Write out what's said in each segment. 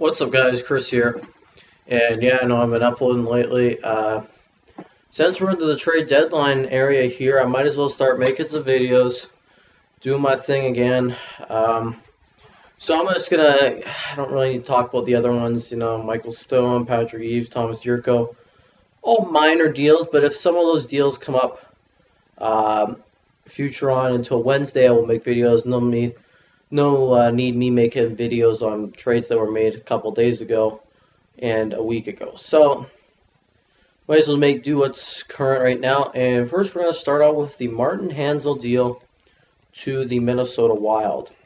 What's up, guys? Chris here. And yeah, I know I've been uploading lately. Since we're into the trade deadline area here, I might as well start making some videos, doing my thing again. So I'm just gonna, I don't really need to talk about the other ones, Michael Stone, Patrick Eves, Thomas Yurko. All minor deals, but if some of those deals come up future on until Wednesday, I will make videos. No need me making videos on trades that were made a couple days ago and a week ago. So might as well make do what's current right now. And first we're going to start out with the Martin Hanzal deal to the Minnesota Wild.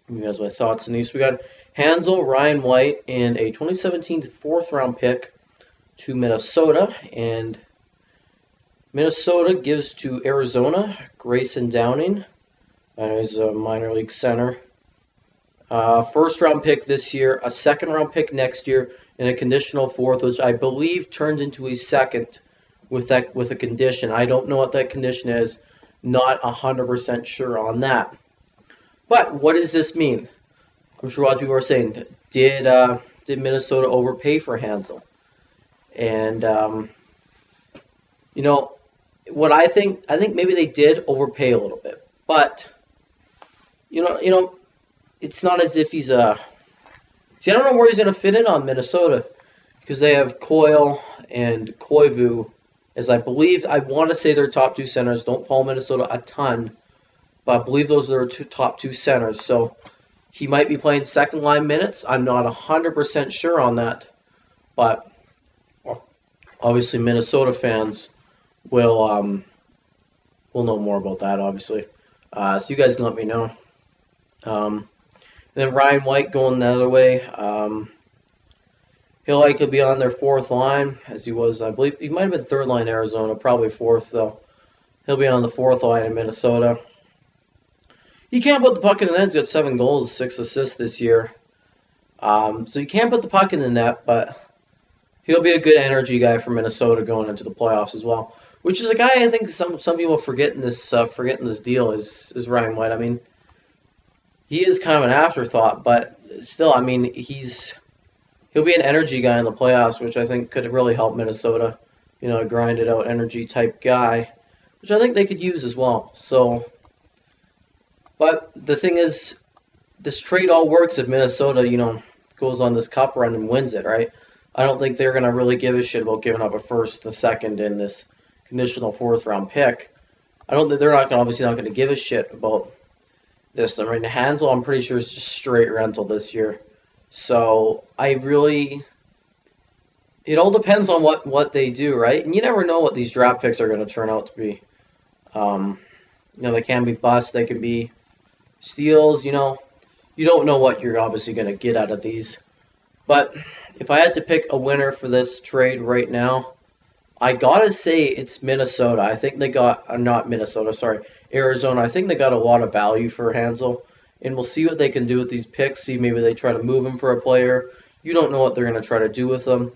You guys, my thoughts on these. We got Hanzal, Ryan White, and a 2017 fourth round pick to Minnesota. And Minnesota gives to Arizona Grayson Downing. He's a minor league center. First round pick this year, a second round pick next year, and a conditional fourth, which I believe turns into a second with a condition. I don't know what that condition is. Not 100% sure on that. But what does this mean? I'm sure a lot of people are saying, did Minnesota overpay for Hanzal? And what I think maybe they did overpay a little bit, but it's not as if he's a. See, I don't know where he's going to fit in on Minnesota because they have Coyle and Koivu as I want to say their top two centers. Don't follow Minnesota a ton, but I believe those are their top two centers. So he might be playing second line minutes. I'm not 100% sure on that, but obviously Minnesota fans will know more about that. Obviously, so you guys can let me know. Then Ryan White going the other way. He'll likely be on their fourth line, as he was, I believe. He might have been third line Arizona, probably fourth, though. He'll be on the fourth line in Minnesota. He can't put the puck in the net. He's got 7 goals, 6 assists this year. So he can't put the puck in the net, but he'll be a good energy guy for Minnesota going into the playoffs as well. Which is a guy I think some people forget in this deal is Ryan White. I mean, he is kind of an afterthought, but still, I mean, he'll be an energy guy in the playoffs, which I think could really help Minnesota. A grinded out energy type guy, which I think they could use as well. So, but the thing is, this trade all works if Minnesota, goes on this cup run and wins it, right? I don't think they're gonna really give a shit about giving up a first, a second, and this conditional fourth round pick. I don't think they're obviously not gonna give a shit about this. I mean, Hanzal, I'm pretty sure, is just straight rental this year. So it all depends on what they do, right? And you never know what these draft picks are going to turn out to be. They can be busts, they can be steals. You don't know what you're obviously going to get out of these. But if I had to pick a winner for this trade right now, I gotta say it's Minnesota. I think they got not Minnesota, sorry. Arizona. I think they got a lot of value for Hanzal, and we'll see what they can do with these picks. See, maybe they try to move him for a player. You don't know what they're going to try to do with them,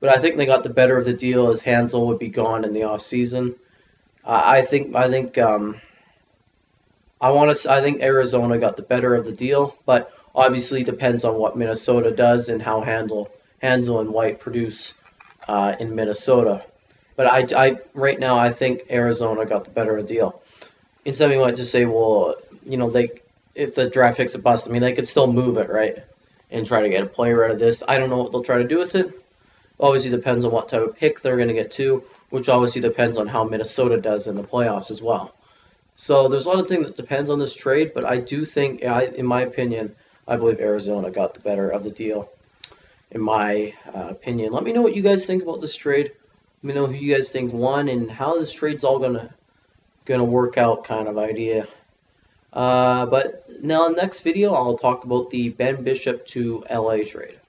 but I think they got the better of the deal as Hanzal would be gone in the offseason. I think Arizona got the better of the deal, but obviously depends on what Minnesota does and how Hanzal and White produce in Minnesota. But I right now I think Arizona got the better of the deal. And somebody might just say, well, if the draft pick's a bust, I mean, they could still move it, right, and try to get a player out of this. I don't know what they'll try to do with it. Obviously, depends on what type of pick they're going to get too, which obviously depends on how Minnesota does in the playoffs as well. So there's a lot of things that depends on this trade, but I do think, in my opinion, I believe Arizona got the better of the deal, in my opinion. Let me know what you guys think about this trade. Let me know who you guys think won and how this trade's all gonna work out, kind of idea. But now in the next video, I'll talk about the Ben Bishop to LA trade.